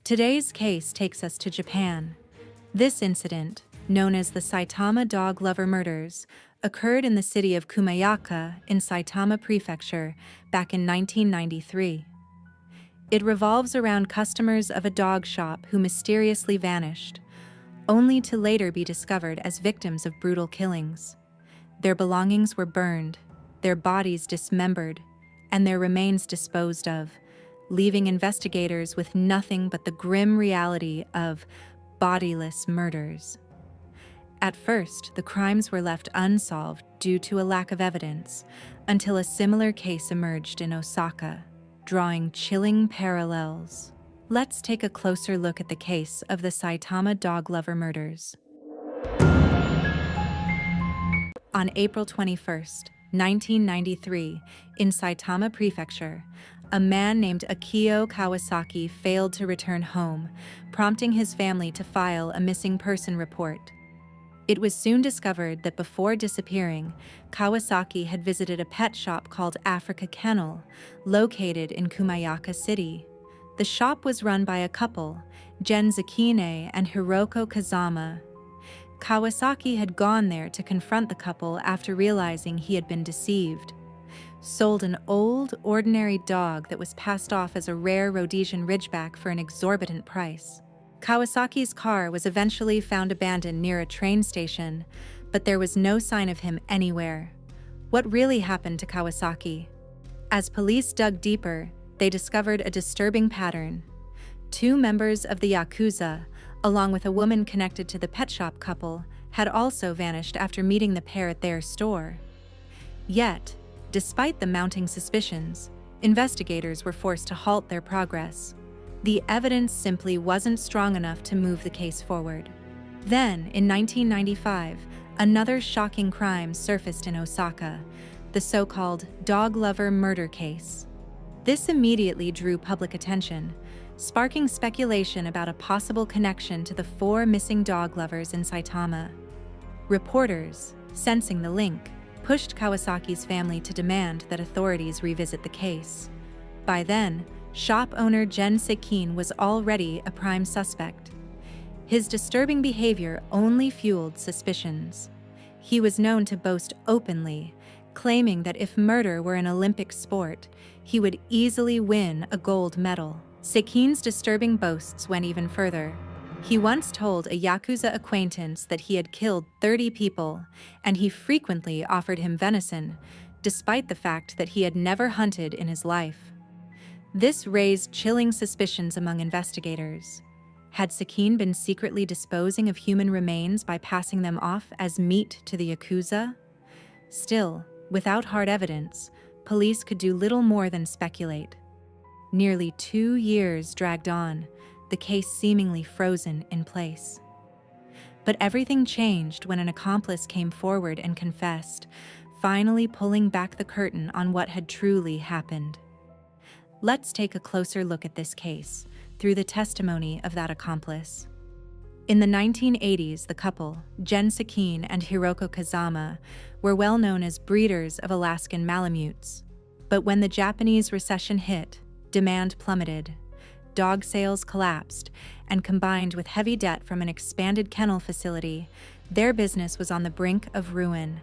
Today's case takes us to Japan. This incident, known as the Saitama dog lover murders, occurred in the city of Kumayaka in Saitama Prefecture back in 1993. It revolves around customers of a dog shop who mysteriously vanished, only to later be discovered as victims of brutal killings. Their belongings were burned, their bodies dismembered, and their remains disposed of, leaving investigators with nothing but the grim reality of bodyless murders. At first, the crimes were left unsolved due to a lack of evidence, until a similar case emerged in Osaka, drawing chilling parallels. Let's take a closer look at the case of the Saitama dog lover murders. On April 21, 1993, in Saitama Prefecture, a man named Akio Kawasaki failed to return home, prompting his family to file a missing person report. It was soon discovered that before disappearing, Kawasaki had visited a pet shop called Africa Kennel, located in Kumayaka City. The shop was run by a couple, Gen Zakine and Hiroko Kazama. Kawasaki had gone there to confront the couple after realizing he had been deceived. Sold an old, ordinary dog that was passed off as a rare Rhodesian Ridgeback for an exorbitant price. Kawasaki's car was eventually found abandoned near a train station, but there was no sign of him anywhere. What really happened to Kawasaki? As police dug deeper, they discovered a disturbing pattern. 2 members of the Yakuza, along with a woman connected to the pet shop couple, had also vanished after meeting the pair at their store. Yet, despite the mounting suspicions, investigators were forced to halt their progress. The evidence simply wasn't strong enough to move the case forward. Then, in 1995, another shocking crime surfaced in Osaka, the so-called dog lover murder case. This immediately drew public attention, sparking speculation about a possible connection to the 4 missing dog lovers in Saitama. Reporters, sensing the link, pushed Kawasaki's family to demand that authorities revisit the case. By then, shop owner Gen Sekine was already a prime suspect. His disturbing behavior only fueled suspicions. He was known to boast openly, claiming that if murder were an Olympic sport, he would easily win a gold medal. Sekine's disturbing boasts went even further. He once told a Yakuza acquaintance that he had killed 30 people, and he frequently offered him venison, despite the fact that he had never hunted in his life. This raised chilling suspicions among investigators. Had Sekine been secretly disposing of human remains by passing them off as meat to the Yakuza? Still, without hard evidence, police could do little more than speculate. Nearly 2 years dragged on, the case seemingly frozen in place. But everything changed when an accomplice came forward and confessed, finally pulling back the curtain on what had truly happened. Let's take a closer look at this case through the testimony of that accomplice. In the 1980s, the couple, Gen Sekine and Hiroko Kazama, were well known as breeders of Alaskan Malamutes. But when the Japanese recession hit, demand plummeted. Dog sales collapsed, and combined with heavy debt from an expanded kennel facility, their business was on the brink of ruin.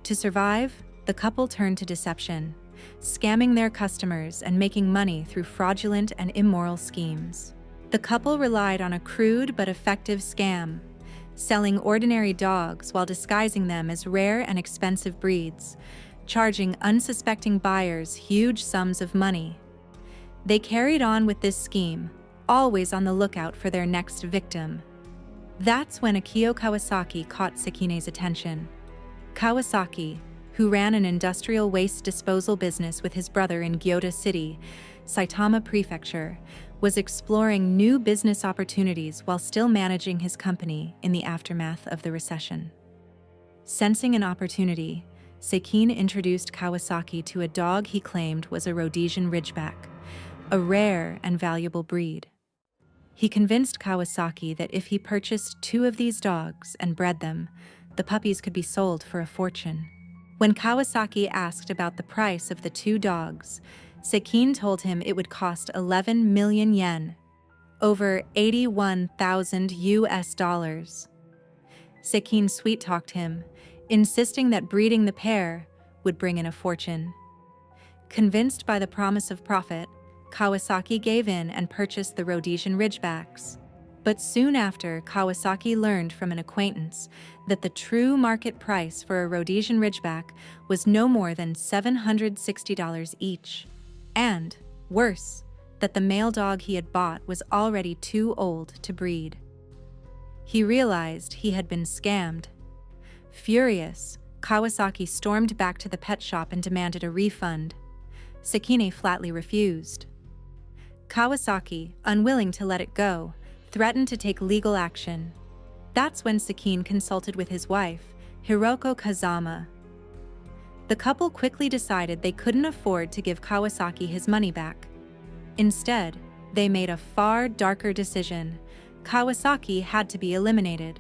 To survive, the couple turned to deception, scamming their customers and making money through fraudulent and immoral schemes. The couple relied on a crude but effective scam, selling ordinary dogs while disguising them as rare and expensive breeds, charging unsuspecting buyers huge sums of money. They carried on with this scheme, always on the lookout for their next victim. That's when Akio Kawasaki caught Sekine's attention. Kawasaki, who ran an industrial waste disposal business with his brother in Gyoda City, Saitama Prefecture, was exploring new business opportunities while still managing his company in the aftermath of the recession. Sensing an opportunity, Sekine introduced Kawasaki to a dog he claimed was a Rhodesian Ridgeback, a rare and valuable breed. He convinced Kawasaki that if he purchased 2 of these dogs and bred them, the puppies could be sold for a fortune. When Kawasaki asked about the price of the 2 dogs, Sekine told him it would cost 11 million yen, over 81,000 US dollars. Sekine sweet-talked him, insisting that breeding the pair would bring in a fortune. Convinced by the promise of profit, Kawasaki gave in and purchased the Rhodesian Ridgebacks. But soon after, Kawasaki learned from an acquaintance that the true market price for a Rhodesian Ridgeback was no more than $760 each. And, worse, that the male dog he had bought was already too old to breed. He realized he had been scammed. Furious, Kawasaki stormed back to the pet shop and demanded a refund. Sekine flatly refused. Kawasaki, unwilling to let it go, threatened to take legal action. That's when Sekine consulted with his wife, Hiroko Kazama. The couple quickly decided they couldn't afford to give Kawasaki his money back. Instead, they made a far darker decision. Kawasaki had to be eliminated.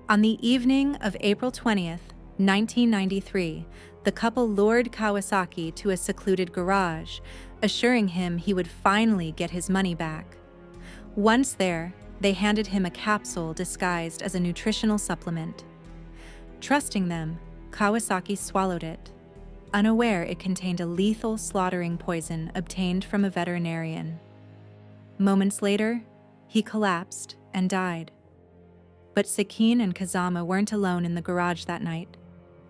On the evening of April 20th, 1993, the couple lured Kawasaki to a secluded garage, assuring him he would finally get his money back. Once there, they handed him a capsule disguised as a nutritional supplement. Trusting them, Kawasaki swallowed it, unaware it contained a lethal slaughtering poison obtained from a veterinarian. Moments later, he collapsed and died. But Sekine and Kazama weren't alone in the garage that night.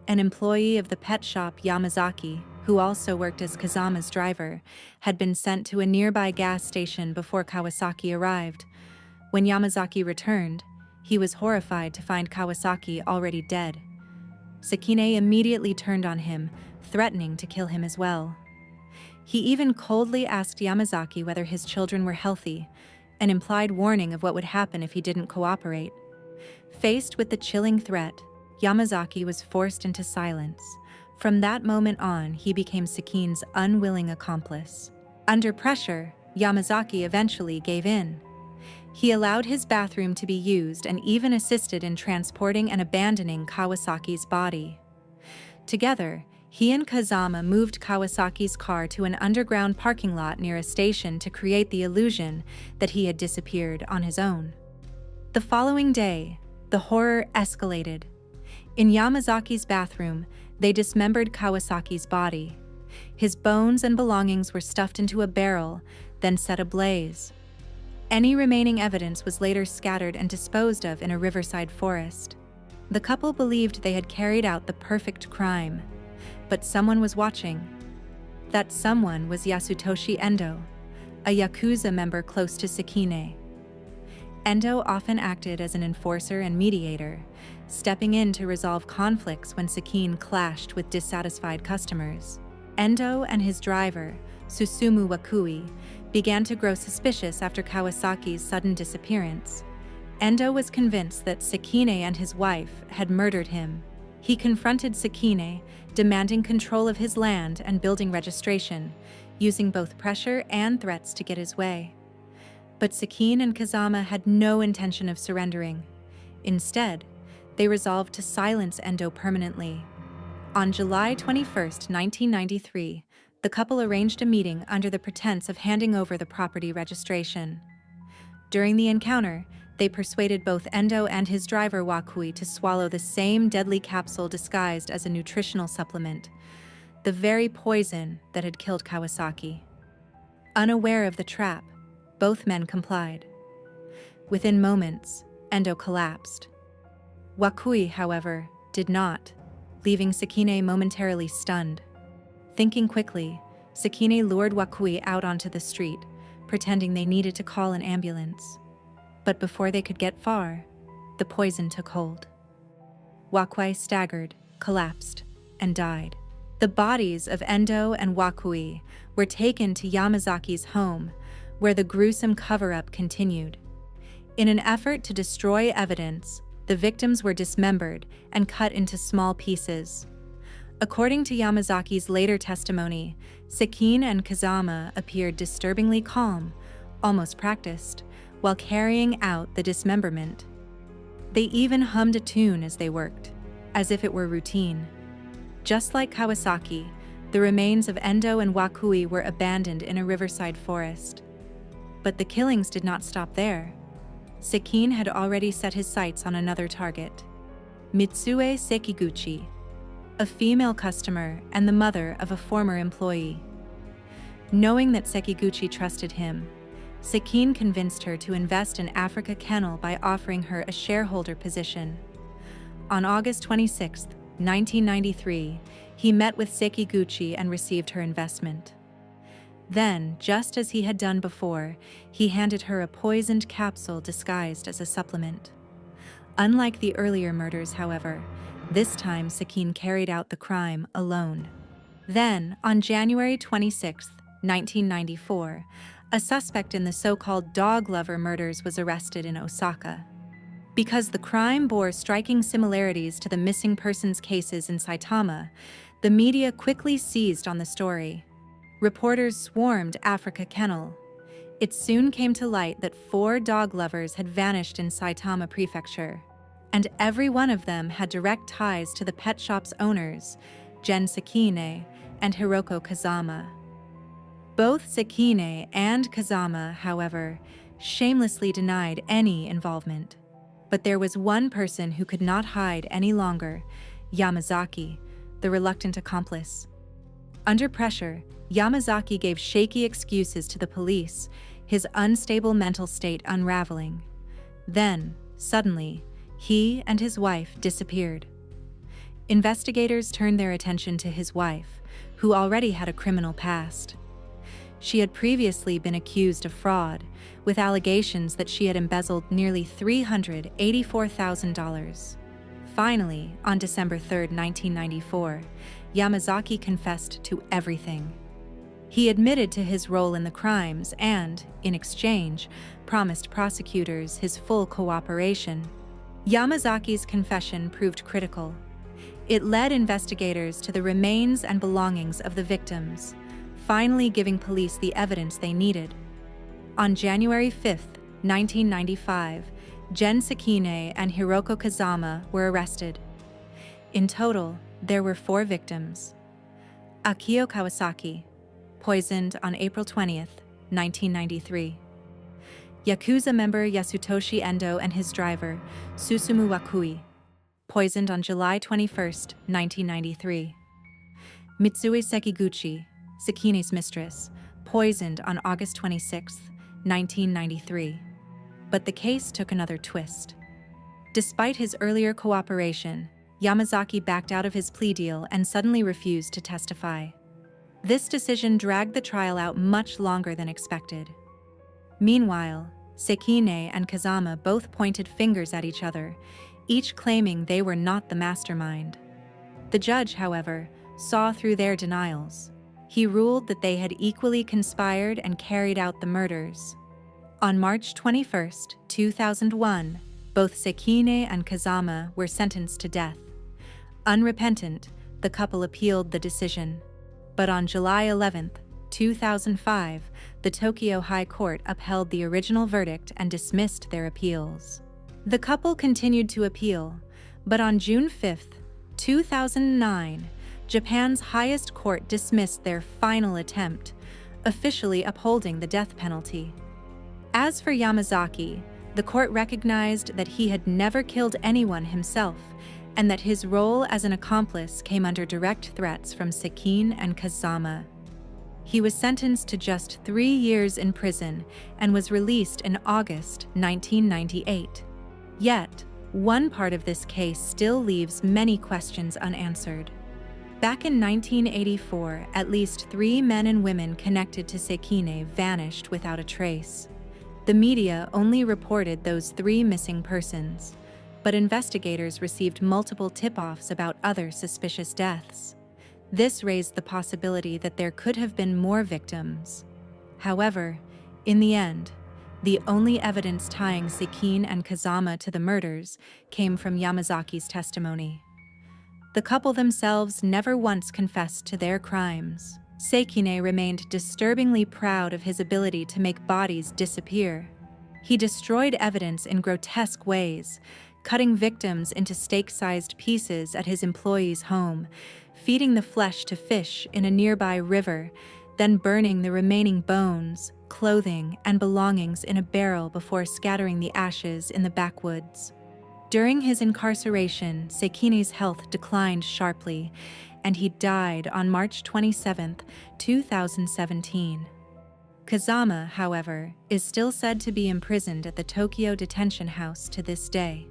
An employee of the pet shop, Yamazaki, who also worked as Kazama's driver, had been sent to a nearby gas station before Kawasaki arrived. When Yamazaki returned, he was horrified to find Kawasaki already dead. Sekine immediately turned on him, threatening to kill him as well. He even coldly asked Yamazaki whether his children were healthy, an implied warning of what would happen if he didn't cooperate. Faced with the chilling threat, Yamazaki was forced into silence. From that moment on, he became Sekine's unwilling accomplice. Under pressure, Yamazaki eventually gave in. He allowed his bathroom to be used and even assisted in transporting and abandoning Kawasaki's body. Together, he and Kazama moved Kawasaki's car to an underground parking lot near a station to create the illusion that he had disappeared on his own. The following day, the horror escalated. In Yamazaki's bathroom, they dismembered Kawasaki's body. His bones and belongings were stuffed into a barrel, then set ablaze. Any remaining evidence was later scattered and disposed of in a riverside forest. The couple believed they had carried out the perfect crime, but someone was watching. That someone was Yasutoshi Endo, a Yakuza member close to Sekine. Endo often acted as an enforcer and mediator, stepping in to resolve conflicts when Sekine clashed with dissatisfied customers. Endo and his driver, Susumu Wakui, began to grow suspicious after Kawasaki's sudden disappearance. Endo was convinced that Sekine and his wife had murdered him. He confronted Sekine, demanding control of his land and building registration, using both pressure and threats to get his way. But Sekine and Kazama had no intention of surrendering. Instead, they resolved to silence Endo permanently. On July 21, 1993, the couple arranged a meeting under the pretense of handing over the property registration. During the encounter, they persuaded both Endo and his driver Wakui to swallow the same deadly capsule disguised as a nutritional supplement, the very poison that had killed Kawasaki. Unaware of the trap, both men complied. Within moments, Endo collapsed. Wakui, however, did not, leaving Sekine momentarily stunned. Thinking quickly, Sekine lured Wakui out onto the street, pretending they needed to call an ambulance. But before they could get far, the poison took hold. Wakui staggered, collapsed, and died. The bodies of Endo and Wakui were taken to Yamazaki's home, where the gruesome cover-up continued. In an effort to destroy evidence, the victims were dismembered and cut into small pieces. According to Yamazaki's later testimony, Sekine and Kazama appeared disturbingly calm, almost practiced, while carrying out the dismemberment. They even hummed a tune as they worked, as if it were routine. Just like Kawasaki, The remains of Endo and Wakui were abandoned in a riverside forest. But the killings did not stop there. Sekine had already set his sights on another target: Mitsue Sekiguchi, a female customer and the mother of a former employee. Knowing that Sekiguchi trusted him, Sekine convinced her to invest in Africa Kennel by offering her a shareholder position. On August 26, 1993, he met with Sekiguchi and received her investment. Then, just as he had done before, he handed her a poisoned capsule disguised as a supplement. Unlike the earlier murders, however, this time Sekine carried out the crime alone. Then, on January 26, 1994, a suspect in the so-called dog lover murders was arrested in Osaka. Because the crime bore striking similarities to the missing persons cases in Saitama, the media quickly seized on the story. Reporters swarmed Africa Kennel. It soon came to light that 4 dog lovers had vanished in Saitama Prefecture, and every one of them had direct ties to the pet shop's owners, Gen Sekine and Hiroko Kazama. Both Sekine and Kazama, however, shamelessly denied any involvement. But there was one person who could not hide any longer: Yamazaki, the reluctant accomplice. Under pressure, Yamazaki gave shaky excuses to the police, his unstable mental state unraveling. Then, suddenly, he and his wife disappeared. Investigators turned their attention to his wife, who already had a criminal past. She had previously been accused of fraud, with allegations that she had embezzled nearly $384,000. Finally, on December 3, 1994, Yamazaki confessed to everything. He admitted to his role in the crimes and, in exchange, promised prosecutors his full cooperation. Yamazaki's confession proved critical. It led investigators to the remains and belongings of the victims, finally giving police the evidence they needed. On January 5, 1995, Gen Sekine and Hiroko Kazama were arrested. In total, there were 4 victims. Akio Kawasaki, poisoned on April 20, 1993. Yakuza member Yasutoshi Endo and his driver, Susumu Wakui, poisoned on July 21, 1993. Mitsue Sekiguchi, Sekine's mistress, poisoned on August 26, 1993. But the case took another twist. Despite his earlier cooperation, Yamazaki backed out of his plea deal and suddenly refused to testify. This decision dragged the trial out much longer than expected. Meanwhile, Sekine and Kazama both pointed fingers at each other, each claiming they were not the mastermind. The judge, however, saw through their denials. He ruled that they had equally conspired and carried out the murders. On March 21, 2001, both Sekine and Kazama were sentenced to death. Unrepentant, the couple appealed the decision. But on July 11, 2005, the Tokyo High Court upheld the original verdict and dismissed their appeals. The couple continued to appeal, but on June 5, 2009, Japan's highest court dismissed their final attempt, officially upholding the death penalty. As for Yamazaki, the court recognized that he had never killed anyone himself, and that his role as an accomplice came under direct threats from Sekine and Kazama. He was sentenced to just 3 years in prison and was released in August 1998. Yet, one part of this case still leaves many questions unanswered. Back in 1984, at least 3 men and women connected to Sekine vanished without a trace. The media only reported those 3 missing persons, but investigators received multiple tip-offs about other suspicious deaths. This raised the possibility that there could have been more victims. However, in the end, the only evidence tying Sekine and Kazama to the murders came from Yamazaki's testimony. The couple themselves never once confessed to their crimes. Sekine remained disturbingly proud of his ability to make bodies disappear. He destroyed evidence in grotesque ways, cutting victims into steak-sized pieces at his employee's home, feeding the flesh to fish in a nearby river, then burning the remaining bones, clothing, and belongings in a barrel before scattering the ashes in the backwoods. During his incarceration, Sekine's health declined sharply, and he died on March 27, 2017. Kazama, however, is still said to be imprisoned at the Tokyo detention house to this day.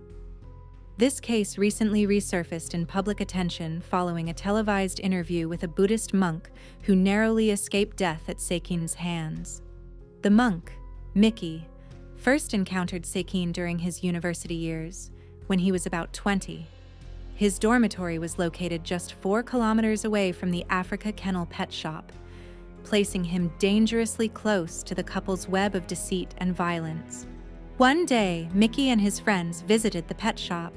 This case recently resurfaced in public attention following a televised interview with a Buddhist monk who narrowly escaped death at Sekine's hands. The monk, Miki, first encountered Sekine during his university years, when he was about 20. His dormitory was located just 4 kilometers away from the Africa Kennel pet shop, placing him dangerously close to the couple's web of deceit and violence. One day, Miki and his friends visited the pet shop.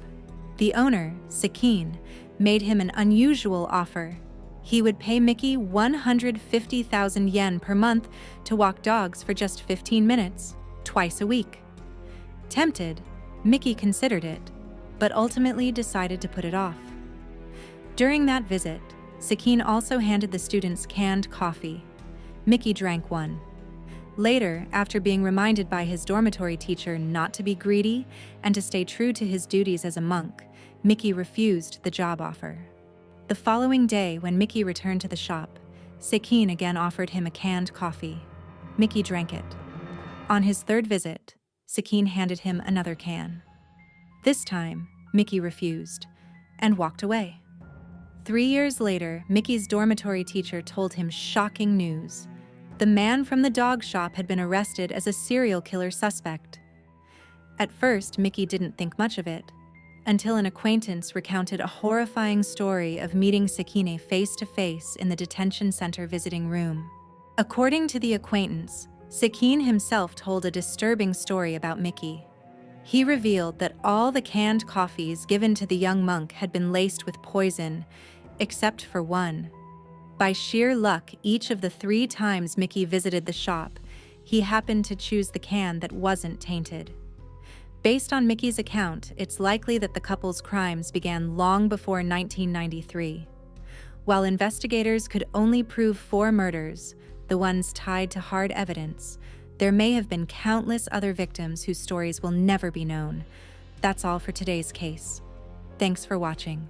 The owner, Sekine, made him an unusual offer. He would pay Miki 150,000 yen per month to walk dogs for just 15 minutes, twice a week. Tempted, Miki considered it, but ultimately decided to put it off. During that visit, Sekine also handed the students canned coffee. Miki drank one. Later, after being reminded by his dormitory teacher not to be greedy and to stay true to his duties as a monk, Miki refused the job offer. The following day, when Miki returned to the shop, Sekine again offered him a canned coffee. Miki drank it. On his third visit, Sekine handed him another can. This time, Miki refused and walked away. 3 years later, Miki's dormitory teacher told him shocking news. The man from the dog shop had been arrested as a serial killer suspect. At first, Miki didn't think much of it, until an acquaintance recounted a horrifying story of meeting Sekine face-to-face in the detention center visiting room. According to the acquaintance, Sekine himself told a disturbing story about Miki. He revealed that all the canned coffees given to the young monk had been laced with poison, except for one. By sheer luck, each of the 3 times Miki visited the shop, he happened to choose the can that wasn't tainted. Based on Miki's account, it's likely that the couple's crimes began long before 1993. While investigators could only prove 4 murders, the ones tied to hard evidence, there may have been countless other victims whose stories will never be known. That's all for today's case. Thanks for watching.